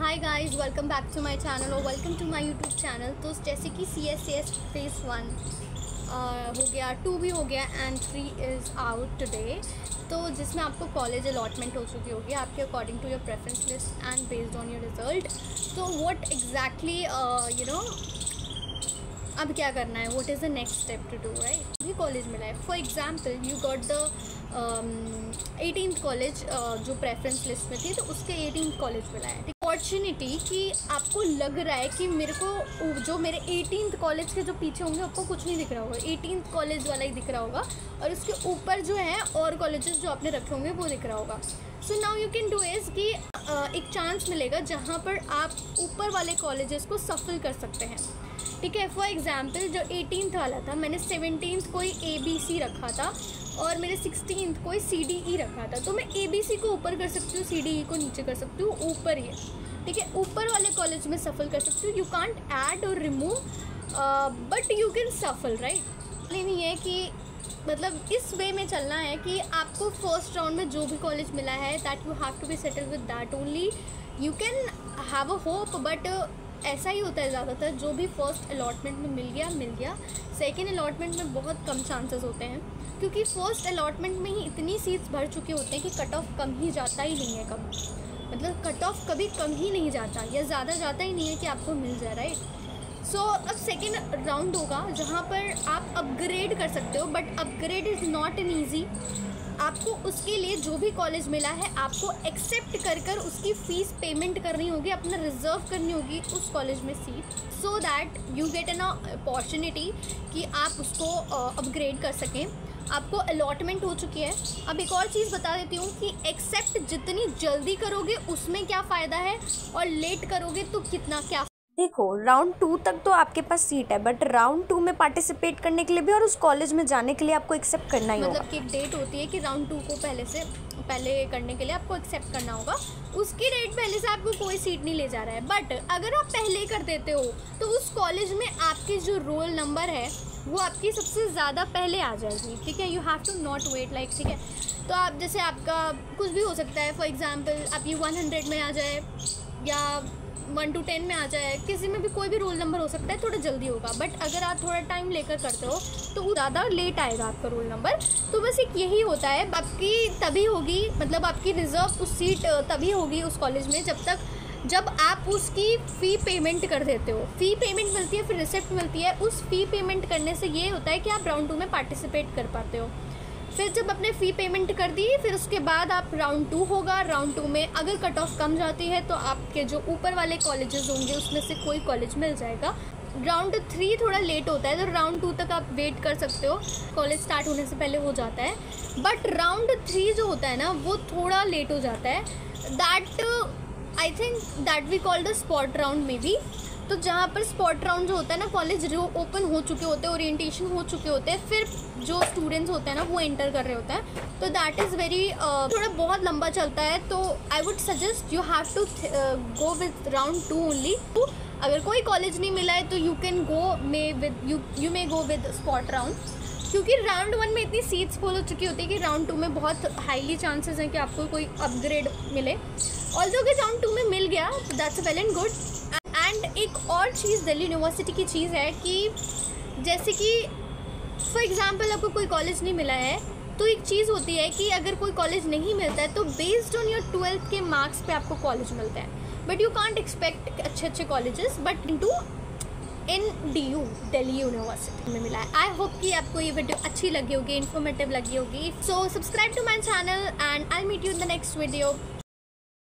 Hi guys, welcome back to my channel और welcome to my YouTube channel. तो जैसे कि CSCS फेज़ 1 हो गया, 2 भी हो गया एंड 3 इज़ आउट टुडे। तो जिसमें आपको कॉलेज अलॉटमेंट हो चुकी होगी आपके according to your preference list and based on your result. तो व्हाट एग्जैक्टली अब क्या करना है, what is the next step to do, right. भी कॉलेज मिला है, for example you got the 18th college जो प्रेफरेंस लिस्ट में थी, तो उसके 18th कॉलेज मिला है। अपॉर्चुनिटी कि आपको लग रहा है कि मेरे को जो मेरे 18th कॉलेज के जो पीछे होंगे आपको कुछ नहीं दिख रहा होगा, 18th कॉलेज वाला ही दिख रहा होगा और उसके ऊपर जो है और कॉलेजेस जो आपने रखे होंगे वो दिख रहा होगा। So now you can do is कि एक चांस मिलेगा जहाँ पर आप ऊपर वाले कॉलेजेस को सफल कर सकते हैं, ठीक है। फॉर एग्जाम्पल जो 18th वाला था, मैंने 17th कोई ABC रखा था और मेरे 16th कोई CDE रखा था, तो मैं ABC को ऊपर कर सकती हूँ, CDE को नीचे कर सकती हूँ, ऊपर ही, ठीक है। ऊपर वाले कॉलेज में सफल कर सकती हूँ। यू कांट ऐड और रिमूव बट यू कैन सफल, राइट। नहीं है कि मतलब इस वे में चलना है कि आपको फर्स्ट राउंड में जो भी कॉलेज मिला है that you have to be settle with that only. You can have a hope but ऐसा ही होता है ज़्यादातर, जो भी फर्स्ट अलॉटमेंट में मिल गया। सेकेंड अलॉटमेंट में बहुत कम चांसेस होते हैं क्योंकि फर्स्ट अलॉटमेंट में ही इतनी सीट्स भर चुके होते हैं कि कट ऑफ कम ही जाता ही नहीं है, कम मतलब कट ऑफ कभी कम ही नहीं जाता या ज़्यादा जाता ही नहीं है कि आपको मिल जाए, राइट। सो अब सेकेंड राउंड होगा जहाँ पर आप अपग्रेड कर सकते हो, but upgrade is not an easy. आपको उसके लिए जो भी कॉलेज मिला है आपको एक्सेप्ट कर उसकी फ़ीस पेमेंट करनी होगी, अपना रिज़र्व करनी होगी उस कॉलेज में seat, so that you get an opportunity कि आप उसको अपग्रेड कर सकें। आपको अलॉटमेंट हो चुकी है। अब एक और चीज़ बता देती हूँ कि एक्सेप्ट जितनी जल्दी करोगे उसमें क्या फ़ायदा है और लेट करोगे तो कितना क्या। देखो, राउंड 2 तक तो आपके पास सीट है, बट राउंड 2 में पार्टिसिपेट करने के लिए भी और उस कॉलेज में जाने के लिए आपको एक्सेप्ट करना ही होगा। मतलब कि एक डेट होती है कि राउंड 2 को पहले करने के लिए आपको एक्सेप्ट करना होगा। उसकी डेट पहले से आपको कोई सीट नहीं ले जा रहा है, बट अगर आप पहले कर देते हो तो उस कॉलेज में आपके जो रोल नंबर है वो आपकी सबसे ज़्यादा पहले आ जाएगी, ठीक है। You have to not wait like, ठीक है। तो आप जैसे आपका कुछ भी हो सकता है, फॉर एग्जाम्पल आपकी 100 में आ जाए या 1 to 10 में आ जाए, किसी में भी कोई भी रोल नंबर हो सकता है, थोड़ा जल्दी होगा। बट अगर आप थोड़ा टाइम लेकर करते हो तो ज़्यादा लेट आएगा आपका रोल नंबर। तो बस एक यही होता है, आपकी तभी होगी, मतलब आपकी रिज़र्व उस सीट तभी होगी उस कॉलेज में जब आप उसकी फ़ी पेमेंट कर देते हो। फ़ी पेमेंट मिलती है, फिर रिसिप्ट मिलती है। उस फ़ी पेमेंट करने से ये होता है कि आप राउंड 2 में पार्टिसिपेट कर पाते हो। फिर जब आपने फ़ी पेमेंट कर दी, फिर उसके बाद आप राउंड 2 होगा। राउंड 2 में अगर कट ऑफ कम जाती है तो आपके जो ऊपर वाले कॉलेजेस होंगे उसमें से कोई कॉलेज मिल जाएगा। राउंड 3 थोड़ा लेट होता है, तो राउंड 2 तक आप वेट कर सकते हो, कॉलेज स्टार्ट होने से पहले हो जाता है। बट राउंड 3 जो होता है ना वो थोड़ा लेट हो जाता है। That I think that we call the spot round maybe. तो जहाँ पर स्पॉट राउंड जो होता है ना, कॉलेज ओपन हो चुके होते हैं, ओरिएंटेशन हो चुके होते हैं, फिर जो स्टूडेंट्स होते हैं ना वो एंटर कर रहे होते हैं, तो दैट इज़ वेरी थोड़ा बहुत लंबा चलता है। तो I would suggest you have to go with round 2 only. अगर कोई कॉलेज नहीं मिला है तो you can go you may go with spot round, क्योंकि राउंड 1 में इतनी सीट्स फुल हो चुकी होती है कि राउंड 2 में बहुत हाईली चांसेस हैं कि आपको कोई अपग्रेड मिले। ऑल्दो कि राउंड 2 में मिल गया तो that's well and good. And एक और चीज़ दिल्ली यूनिवर्सिटी की चीज़ है कि जैसे कि फॉर एग्जांपल आपको कोई कॉलेज नहीं मिला है, तो एक चीज़ होती है कि अगर कोई कॉलेज नहीं मिलता है तो बेस्ड ऑन योर 12th के मार्क्स पे आपको कॉलेज मिलता है। बट यू कांट एक्सपेक्ट अच्छे colleges, but into NDU Delhi university में मिला है। आई होप कि आपको ये वीडियो अच्छी लगी होगी, इन्फॉर्मेटिव लगी होगी। So subscribe to my channel and I meet you in the next video.